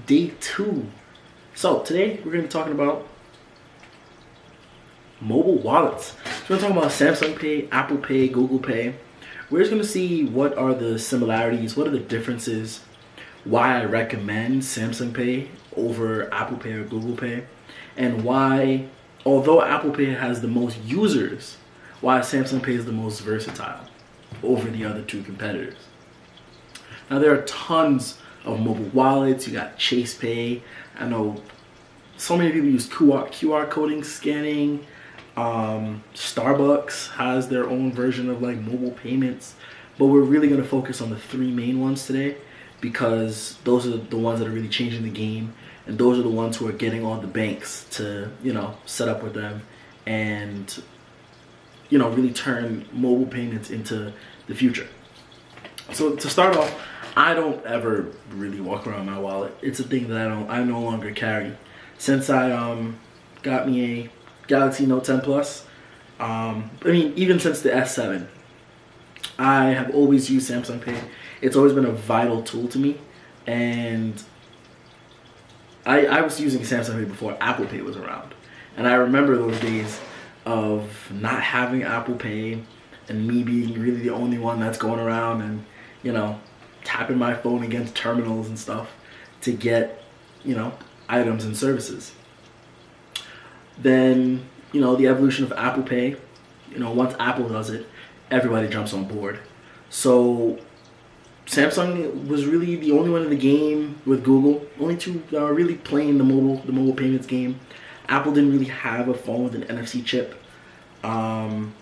day 2. So today we're going to be talking about mobile wallets. So we're talking about Samsung Pay, Apple Pay, Google Pay. We're just going to see what are the similarities, what are the differences, why I recommend Samsung Pay over Apple Pay or Google Pay, and why, although Apple Pay has the most users, why Samsung Pay is the most versatile over the other two competitors. Now there are tons of mobile wallets. You got Chase Pay. I know so many people use QR coding scanning. Starbucks has their own version of like mobile payments, but we're really going to focus on the 3 main ones today because those are the ones that are really changing the game, and those are the ones who are getting all the banks to, set up with them and, really turn mobile payments into the future. So to start off, I don't ever really walk around my wallet. It's a thing that I no longer carry. Since I got me a Galaxy Note 10 Plus, even since the S7, I have always used Samsung Pay. It's always been a vital tool to me, and I was using Samsung Pay before Apple Pay was around. And I remember those days of not having Apple Pay and me being really the only one that's going around and, tapping my phone against terminals and stuff to get, items and services. Then, the evolution of Apple Pay, once Apple does it, everybody jumps on board. So Samsung was really the only one in the game with Google. Only two really playing the mobile payments game. Apple didn't really have a phone with an NFC chip. And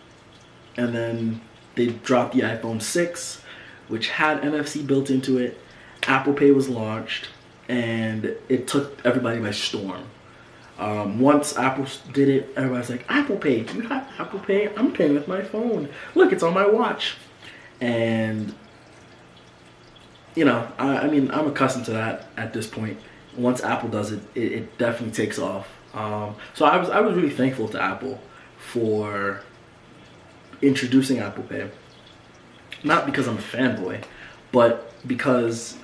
then they dropped the iPhone 6, which had NFC built into it. Apple Pay was launched, and it took everybody by storm. Once Apple did it, everybody's like, Apple Pay, do you have Apple Pay? I'm paying with my phone. Look, it's on my watch. And, I'm accustomed to that at this point. Once Apple does it, it definitely takes off. So I was really thankful to Apple for introducing Apple Pay. Not because I'm a fanboy, but because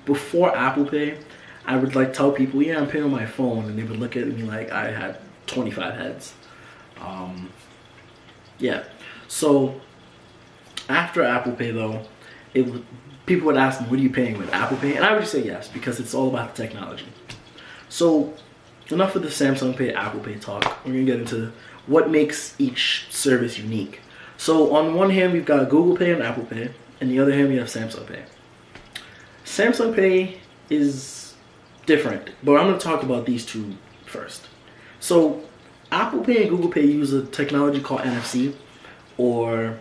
before Apple Pay, I would tell people, yeah, I'm paying on my phone, and they would look at me like I had 25 heads. So after Apple Pay though, people would ask me, what are you paying with, Apple Pay? And I would just say yes, because it's all about the technology. So enough of the Samsung Pay, Apple Pay talk. We're gonna get into what makes each service unique. So on one hand, we've got Google Pay and Apple Pay, and the other hand, we have Samsung Pay. Samsung Pay is different, but I'm going to talk about these two first. So Apple Pay and Google Pay use a technology called NFC, or,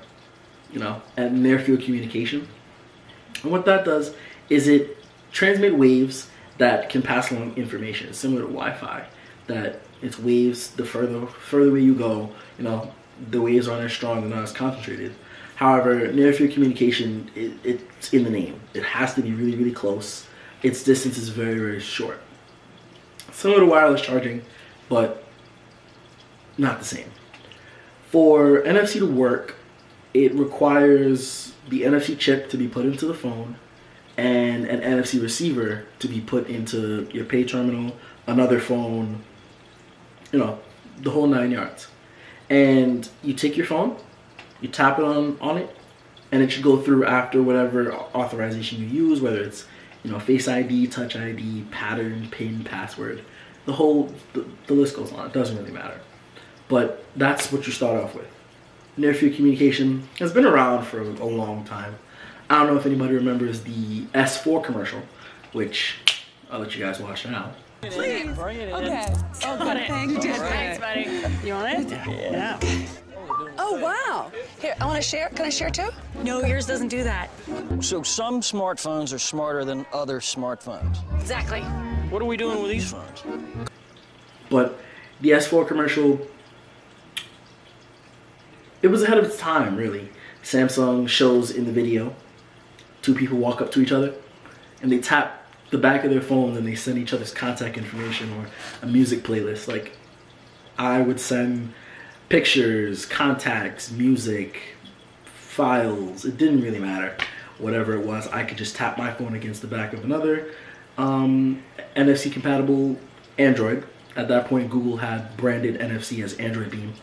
at near field communication. And what that does is it transmits waves that can pass along information. It's similar to Wi-Fi, that it's waves, the further away you go, the waves aren't as strong, they're not as concentrated. However, near field communication, it's in the name. It has to be really, really close. Its distance is very, very short. Similar to wireless charging, but not the same. For NFC to work, it requires the NFC chip to be put into the phone and an NFC receiver to be put into your pay terminal, another phone, the whole 9 yards. And you take your phone, you tap it on it, and it should go through after whatever authorization you use, whether it's Face ID, Touch ID, pattern, PIN, password. The list goes on. It doesn't really matter. But that's what you start off with. Near field communication has been around for a long time. I don't know if anybody remembers the S4 commercial, which I'll let you guys watch now. Please. Bring it in. Okay. Oh, good. Thank you. Thanks, buddy. You want it? Yeah. Oh, wow. Here, I want to share. Can I share too? No, yours doesn't do that. So some smartphones are smarter than other smartphones. Exactly. What are we doing with these phones? But the S4 commercial, it was ahead of its time, really. Samsung shows in the video 2 people walk up to each other and they tap the back of their phones and they send each other's contact information or a music playlist. Like, I would send pictures, contacts, music, files. It didn't really matter. Whatever it was, I could just tap my phone against the back of another, NFC compatible Android. At that point, Google had branded NFC as Android Beam,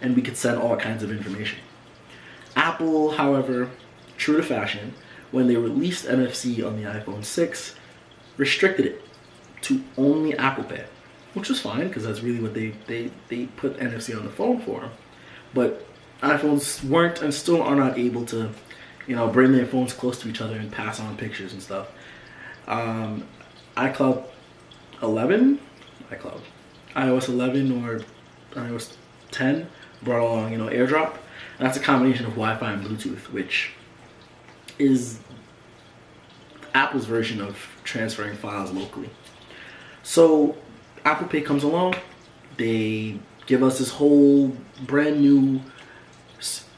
and we could send all kinds of information. Apple, however, true to fashion, when they released NFC on the iPhone 6, restricted it to only Apple Pay, which was fine because that's really what they put NFC on the phone for. But iPhones weren't and still are not able to, bring their phones close to each other and pass on pictures and stuff. iOS 11 or iOS 10 brought along, AirDrop. And that's a combination of Wi-Fi and Bluetooth, which is Apple's version of transferring files locally. So Apple Pay comes along. They give us this whole brand new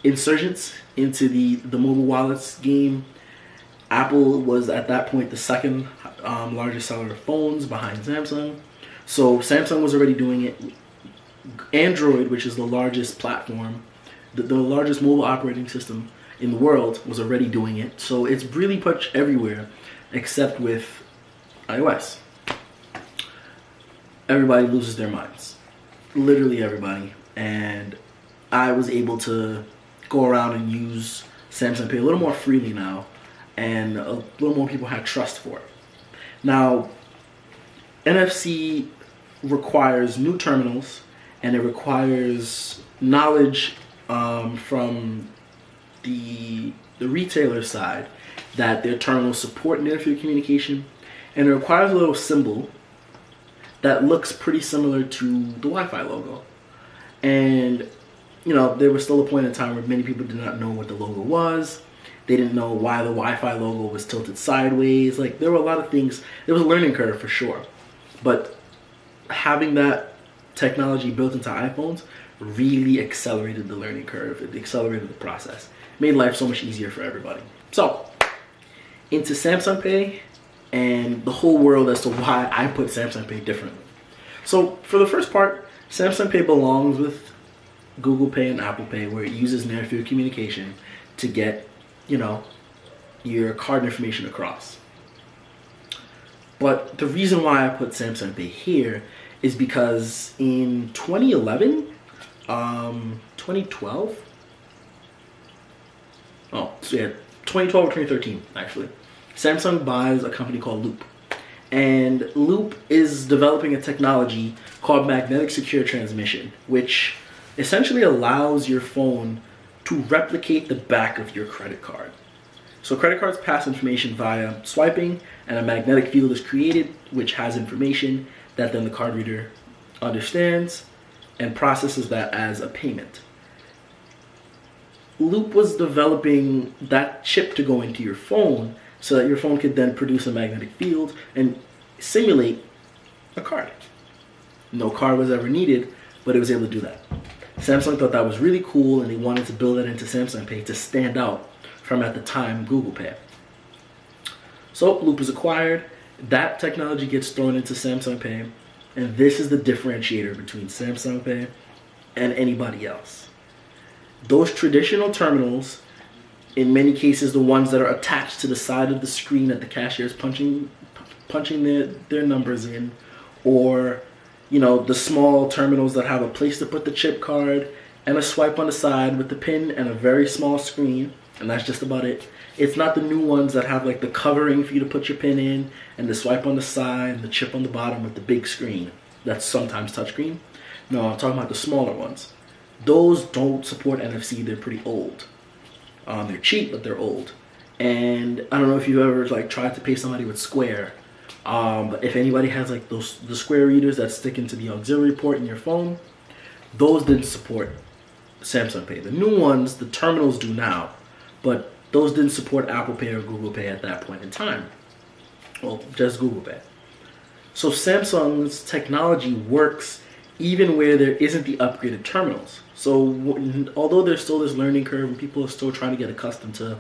insurgence into the mobile wallets game. Apple was at that point the second largest seller of phones behind Samsung. So Samsung was already doing it. Android, which is the largest platform, the largest mobile operating system in the world, was already doing it. So it's really much everywhere except with iOS. Everybody loses their minds. Literally everybody. And I was able to go around and use Samsung Pay a little more freely now, and a little more people had trust for it. Now, NFC requires new terminals, and it requires knowledge from the retailer side that their terminals support near-field communication, and it requires a little symbol that looks pretty similar to the Wi-Fi logo. And there was still a point in time where many people did not know what the logo was. They didn't know why the Wi-Fi logo was tilted sideways. Like, there were a lot of things. There was a learning curve for sure. But having that technology built into iPhones really accelerated the learning curve. It accelerated the process. It made life so much easier for everybody. So, into Samsung Pay and the whole world as to why I put Samsung Pay differently. So, for the first part, Samsung Pay belongs with Google Pay and Apple Pay, where it uses near-field communication to get, your card information across. But the reason why I put Samsung Pay here is because in 2011, 2012, 2012 or 2013, actually, Samsung buys a company called Loop. And Loop is developing a technology called magnetic secure transmission, which essentially allows your phone to replicate the back of your credit card. So credit cards pass information via swiping, and a magnetic field is created which has information that then the card reader understands and processes that as a payment. Loop was developing that chip to go into your phone so that your phone could then produce a magnetic field and simulate a card. No card was ever needed, but it was able to do that. Samsung thought that was really cool, and they wanted to build that into Samsung Pay to stand out from, at the time, Google Pay. So Loop is acquired. That technology gets thrown into Samsung Pay, and this is the differentiator between Samsung Pay and anybody else. Those traditional terminals, in many cases the ones that are attached to the side of the screen that the cashier is punching their numbers in, or the small terminals that have a place to put the chip card and a swipe on the side with the pin and a very small screen, and that's just about it. It's not the new ones that have like the covering for you to put your pin in and the swipe on the side and the chip on the bottom with the big screen that's sometimes touchscreen. No, I'm talking about the smaller ones. Those don't support NFC. They're pretty old. They're cheap, but they're old. And I don't know if you've ever tried to pay somebody with Square. But if anybody has the Square readers that stick into the auxiliary port in your phone, those didn't support Samsung Pay. The new ones, the terminals do now, but those didn't support Apple Pay or Google Pay at that point in time. Well, just Google Pay. So Samsung's technology works even where there isn't the upgraded terminals. So although there's still this learning curve and people are still trying to get accustomed to,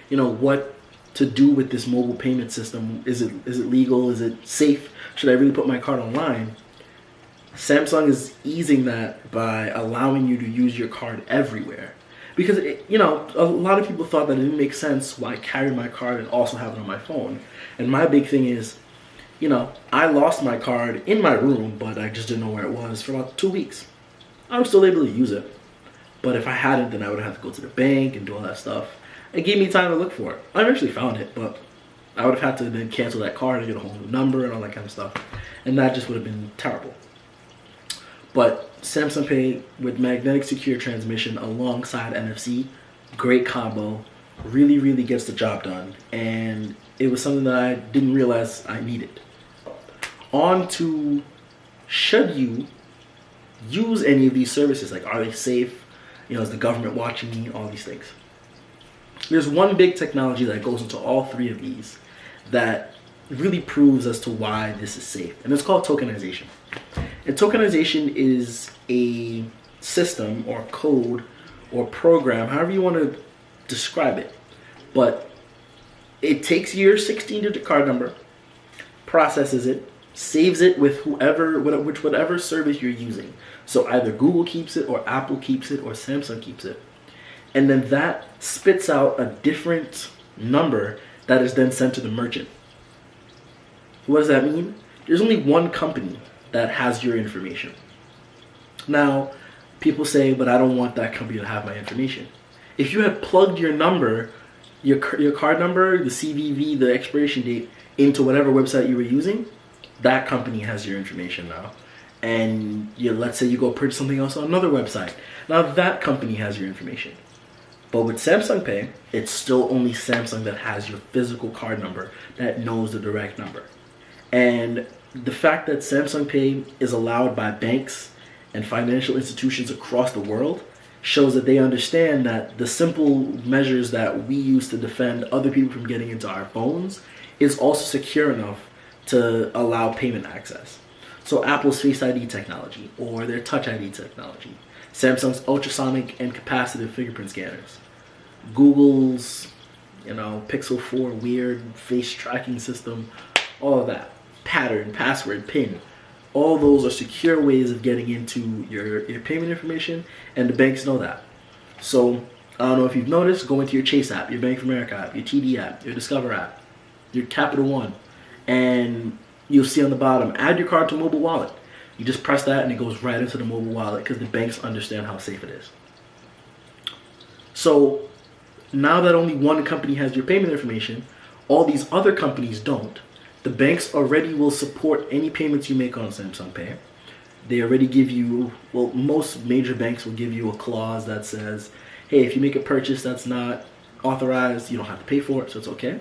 what to do with this mobile payment system. Is it legal? Is it safe? Should I really put my card online? Samsung is easing that by allowing you to use your card everywhere. Because, you know, a lot of people thought that it didn't make sense why I carry my card and also have it on my phone. And my big thing is, you know, I lost my card in my room, but I just didn't know where it was for about 2 weeks. I'm still able to use it. But if I hadn't, then I would have to go to the bank and do all that stuff. It gave me time to look for it. I eventually found it, but I would have had to then cancel that card and get a whole new number and all that kind of stuff. And that just would have been terrible. But Samsung Pay with magnetic secure transmission alongside NFC, great combo, really, really gets the job done. And it was something that I didn't realize I needed. On to, should you use any of these services? Like, are they safe? You know, is the government watching me? All these things. There's one big technology that goes into all three of these that really proves as to why this is safe. And it's called tokenization. And tokenization is a system or code or program, however you want to describe it. But it takes your 16-digit card number, processes it, saves it with whatever service you're using. So either Google keeps it, or Apple keeps it, or Samsung keeps it. And then that spits out a different number that is then sent to the merchant. What does that mean? There's only one company that has your information. Now, people say, but I don't want that company to have my information. If you had plugged your number, your card number, the CVV, the expiration date, into whatever website you were using, that company has your information now. And let's say you go purchase something else on another website. Now that company has your information. But with Samsung Pay, it's still only Samsung that has your physical card number that knows the direct number. And the fact that Samsung Pay is allowed by banks and financial institutions across the world shows that they understand that the simple measures that we use to defend other people from getting into our phones is also secure enough to allow payment access. So Apple's Face ID technology or their Touch ID technology, Samsung's ultrasonic and capacitive fingerprint scanners, Google's, Pixel 4 weird face tracking system, all of that, pattern, password, PIN, all those are secure ways of getting into your payment information, and the banks know that. So I don't know if you've noticed, go into your Chase app, your Bank of America app, your TD app, your Discover app, your Capital One, and you'll see on the bottom, add your card to mobile wallet. You just press that and it goes right into the mobile wallet because the banks understand how safe it is. So now that only one company has your payment information, all these other companies don't. The banks already will support any payments you make on Samsung Pay. They already give you, most major banks will give you a clause that says, hey, if you make a purchase that's not authorized, you don't have to pay for it, so it's okay.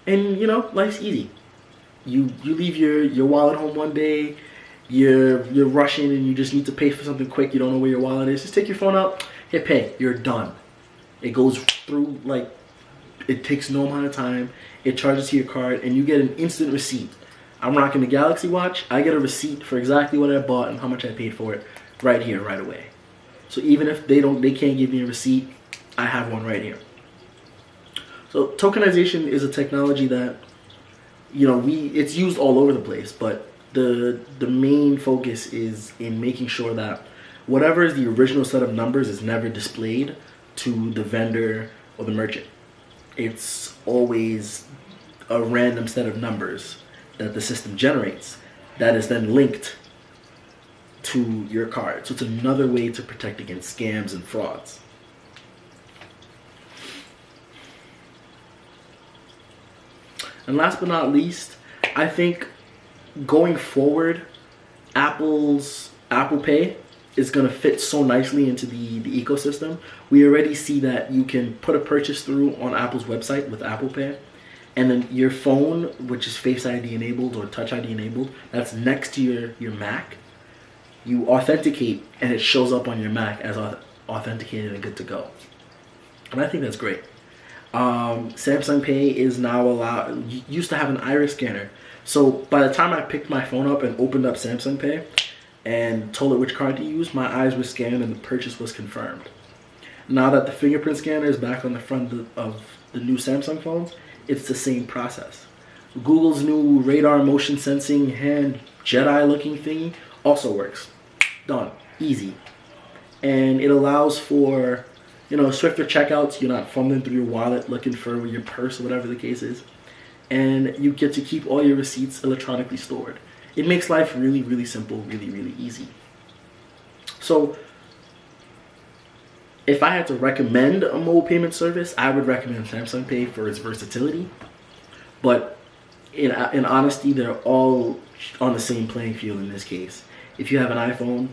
And, life's easy. You leave your wallet home one day, you're rushing and you just need to pay for something quick, you don't know where your wallet is, just take your phone out, hit pay, you're done. It goes through, it takes no amount of time, it charges to your card, and you get an instant receipt. I'm rocking the Galaxy Watch, I get a receipt for exactly what I bought and how much I paid for it right here, right away. So even if they can't give me a receipt, I have one right here. So tokenization is a technology that, it's used all over the place, but the main focus is in making sure that whatever is the original set of numbers is never displayed to the vendor or the merchant. It's always a random set of numbers that the system generates that is then linked to your card. So it's another way to protect against scams and frauds. And last but not least, I think going forward, Apple Pay is going to fit so nicely into the ecosystem. We already see that you can put a purchase through on Apple's website with Apple Pay, and then your phone, which is Face ID enabled or Touch ID enabled, that's next to your Mac, you authenticate and it shows up on your Mac as authenticated and good to go. And I think that's great. Samsung Pay is now allowed, used to have an iris scanner. So by the time I picked my phone up and opened up Samsung Pay and told it which card to use, my eyes were scanned and the purchase was confirmed. Now that the fingerprint scanner is back on the front of the new Samsung phones, it's the same process. Google's new radar motion sensing hand Jedi looking thingy also works. Done. Easy. And it allows for You know, swifter checkouts, you're not fumbling through your wallet looking for your purse or whatever the case is. And you get to keep all your receipts electronically stored. It makes life really, really simple, really, really easy. So if I had to recommend a mobile payment service, I would recommend Samsung Pay for its versatility. But in honesty, they're all on the same playing field in this case. If you have an iPhone,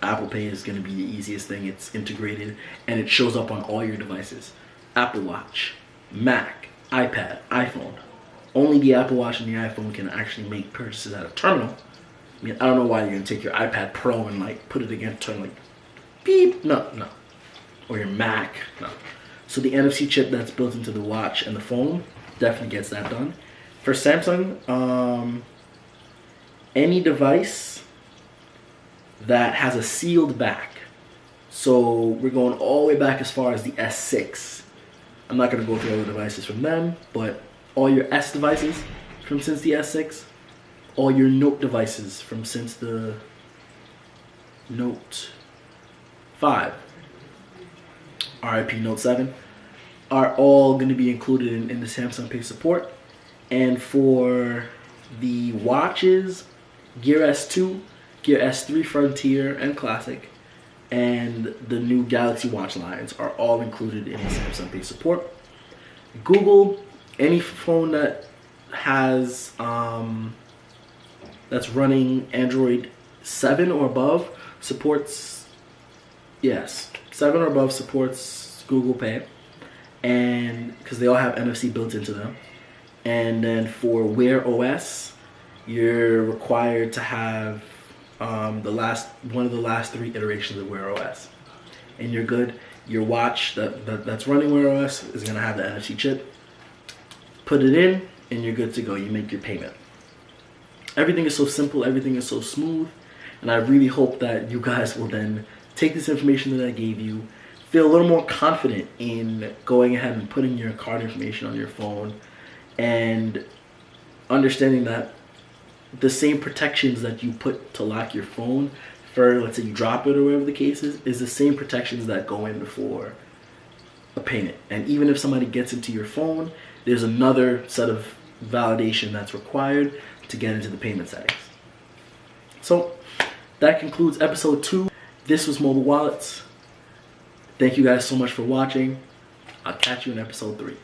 Apple Pay is going to be the easiest thing. It's integrated and it shows up on all your devices. Apple Watch, Mac, iPad, iPhone. Only the Apple Watch and the iPhone can actually make purchases at a terminal. I mean, I don't know why you're going to take your iPad Pro and like put it against a terminal, like beep. No. Or your Mac, no. So the NFC chip that's built into the watch and the phone definitely gets that done. For Samsung, any device that has a sealed back. So we're going all the way back as far as the S6. I'm not going to go through all the devices from them, but all your S devices from since the S6, all your Note devices from since the Note 5, RIP Note 7, are all going to be included in the Samsung Pay support. And for the watches, Gear S2, Gear S3 Frontier and Classic, and the new Galaxy Watch lines are all included in the Samsung Pay support. Google, any phone that has that's running Android 7 or above supports, yes, 7 or above supports Google Pay, and because they all have NFC built into them. And then for Wear OS, you're required to have one of the last 3 iterations of Wear OS, and you're good. Your watch that's running Wear OS is gonna have the NFC chip. Put it in, and you're good to go. You make your payment. Everything is so simple. Everything is so smooth, and I really hope that you guys will then take this information that I gave you, feel a little more confident in going ahead and putting your card information on your phone, and understanding that the same protections that you put to lock your phone for, let's say you drop it or whatever the case is the same protections that go in for a payment. And even if somebody gets into your phone, there's another set of validation that's required to get into the payment settings. So that concludes episode 2. This was Mobile Wallets. Thank you guys so much for watching. I'll catch you in episode 3.